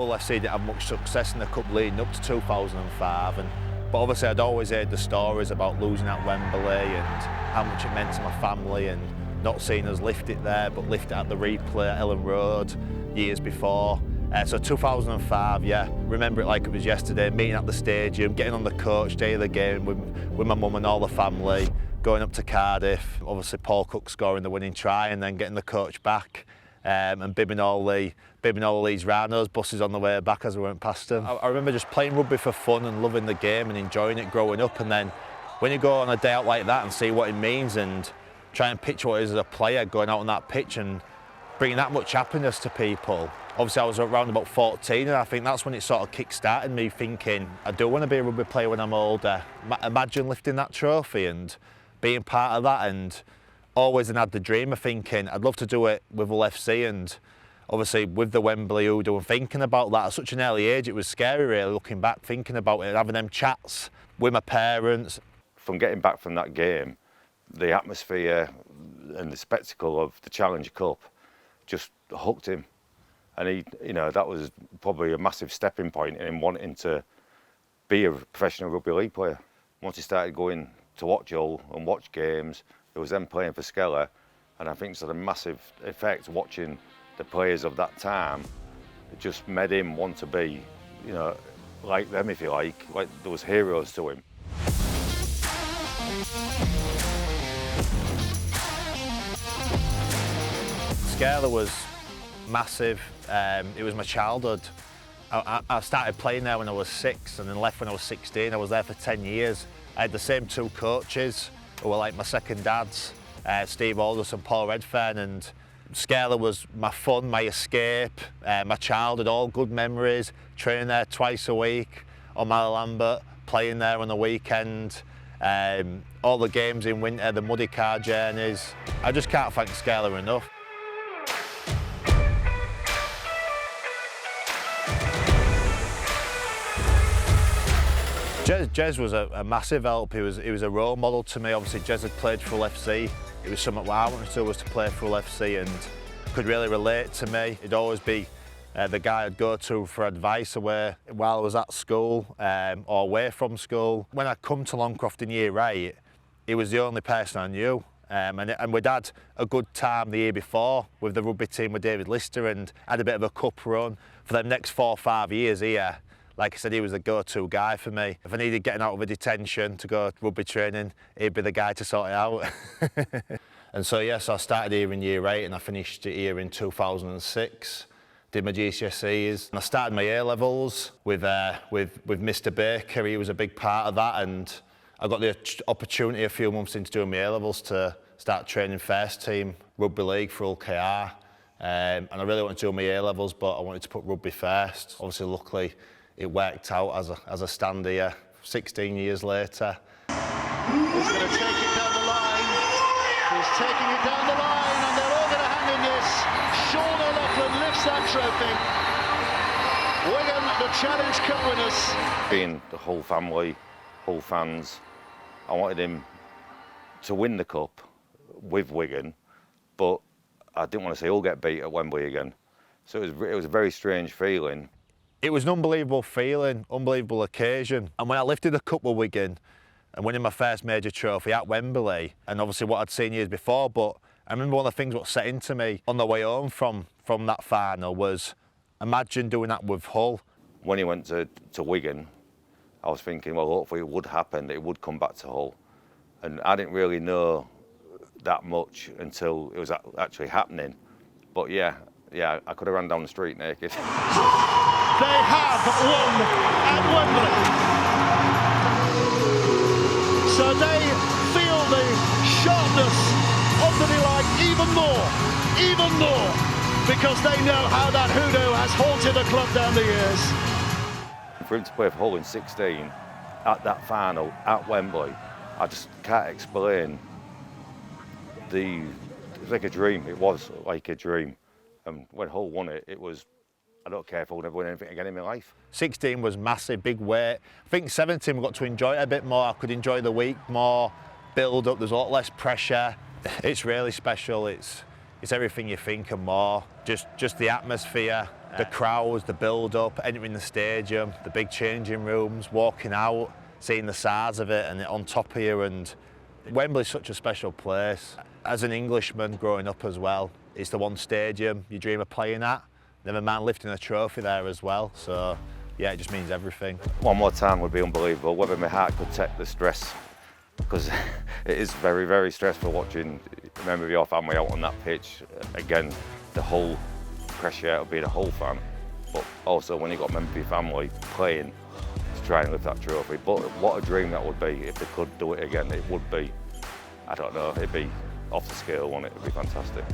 Hull FC didn't have much success in the cup leading up to 2005, but obviously I'd always heard the stories about losing at Wembley and how much it meant to my family, and not seeing us lift it there, but lift it at the replay at Ellen Road years before. So 2005, yeah, remember it like it was yesterday, meeting at the stadium, getting on the coach day of the game with my mum and all the family, going up to Cardiff, obviously Paul Cook scoring the winning try, and then getting the coach back and bibbing all these Rhinos buses on the way back as we went past them. I remember just playing rugby for fun and loving the game and enjoying it growing up, and then when you go on a day out like that and see what it means and try and picture what it is as a player going out on that pitch and bringing that much happiness to people. Obviously I was around about 14, and I think that's when it sort of kick-started me thinking, I do want to be a rugby player when I'm older. Imagine lifting that trophy and being part of that, and always had the dream of thinking I'd love to do it with Hull FC, and obviously with the Wembley Hoodoo and thinking about that at such an early age, it was scary really looking back, thinking about it and having them chats with my parents. From getting back from that game, the atmosphere and the spectacle of the Challenge Cup just hooked him. And he, you know, that was probably a massive stepping point in him wanting to be a professional rugby league player. Once he started going to watch Hull and watch games, there was them playing for Skeller, and I think it's had a massive effect watching the players of that time. It just made him want to be, you know, like them, if you like there was heroes to him. Skeller was massive. It was my childhood. I started playing there when I was 6 and then left when I was 16. I was there for 10 years. I had the same two coaches who were like my second dads, Steve Aldous and Paul Redfern, and Skeller was my fun, my escape, my childhood, all good memories. Training there twice a week on Mala Lambert, playing there on the weekend, all the games in winter, the muddy car journeys. I just can't thank Skeller enough. Jez was a massive help. He was a role model to me. Obviously, Jez had played for Hull FC. It was something what I wanted to do was to play for Hull FC, and could really relate to me. He'd always be the guy I'd go to for advice away while I was at school or away from school. When I come to Longcroft in year 8, he was the only person I knew. And we'd had a good time the year before with the rugby team with David Lister, and had a bit of a cup run. For the next 4 or 5 years here, like I said, he was the go-to guy for me. If I needed getting out of a detention to go rugby training, he'd be the guy to sort it out. And so, yes, I started here in year 8 and I finished it here in 2006. Did my GCSEs. And I started my A-levels with Mr. Baker. He was a big part of that, and I got the opportunity a few months into doing my A-levels to start training first team rugby league for Hull KR. And I really wanted to do my A-levels, but I wanted to put rugby first. Obviously, luckily, it worked out as I stand here 16 years later. He's going to take it down the line. He's taking it down the line, and they're all going to hang in this. Sean O'Loughlin lifts that trophy. Wigan, the Challenge Cup winners. Being the whole family, Hull fans, I wanted him to win the cup with Wigan, but I didn't want to see Hull get beat at Wembley again. So it was a very strange feeling. It was an unbelievable feeling, unbelievable occasion. And when I lifted the cup with Wigan and winning my first major trophy at Wembley, and obviously what I'd seen years before, but I remember one of the things what set into me on the way home from that final was, imagine doing that with Hull. When he went to Wigan, I was thinking, well, hopefully it would happen, that it would come back to Hull. And I didn't really know that much until it was actually happening. But yeah, I could have run down the street naked. They have won at Wembley. So they feel the sharpness of the delight even more, because they know how that hoodoo has haunted the club down the years. For him to play for Hull in 16, at that final, at Wembley, I just can't explain it was like a dream. It was like a dream. And when Hull won it, it was, I don't care if I'll never win anything again in my life. 16 was massive, big weight. I think 17 we got to enjoy it a bit more. I could enjoy the week more, build up, there's a lot less pressure. It's really special. It's It's everything you think and more. Just the atmosphere, the crowds, the build-up, entering the stadium, the big changing rooms, walking out, seeing the size of it and it on top of you. And Wembley's such a special place. As an Englishman growing up as well, it's the one stadium you dream of playing at. Never mind lifting a trophy there as well. So yeah, it just means everything. One more time would be unbelievable. Whether my heart could take the stress, because it is very, very stressful watching a member of your family out on that pitch. Again, the whole pressure of being a Hull fan, but also when you've got a member of your family playing to try and lift that trophy. But what a dream that would be if they could do it again. It would be, I don't know, it'd be off the scale, wouldn't it? It'd be fantastic.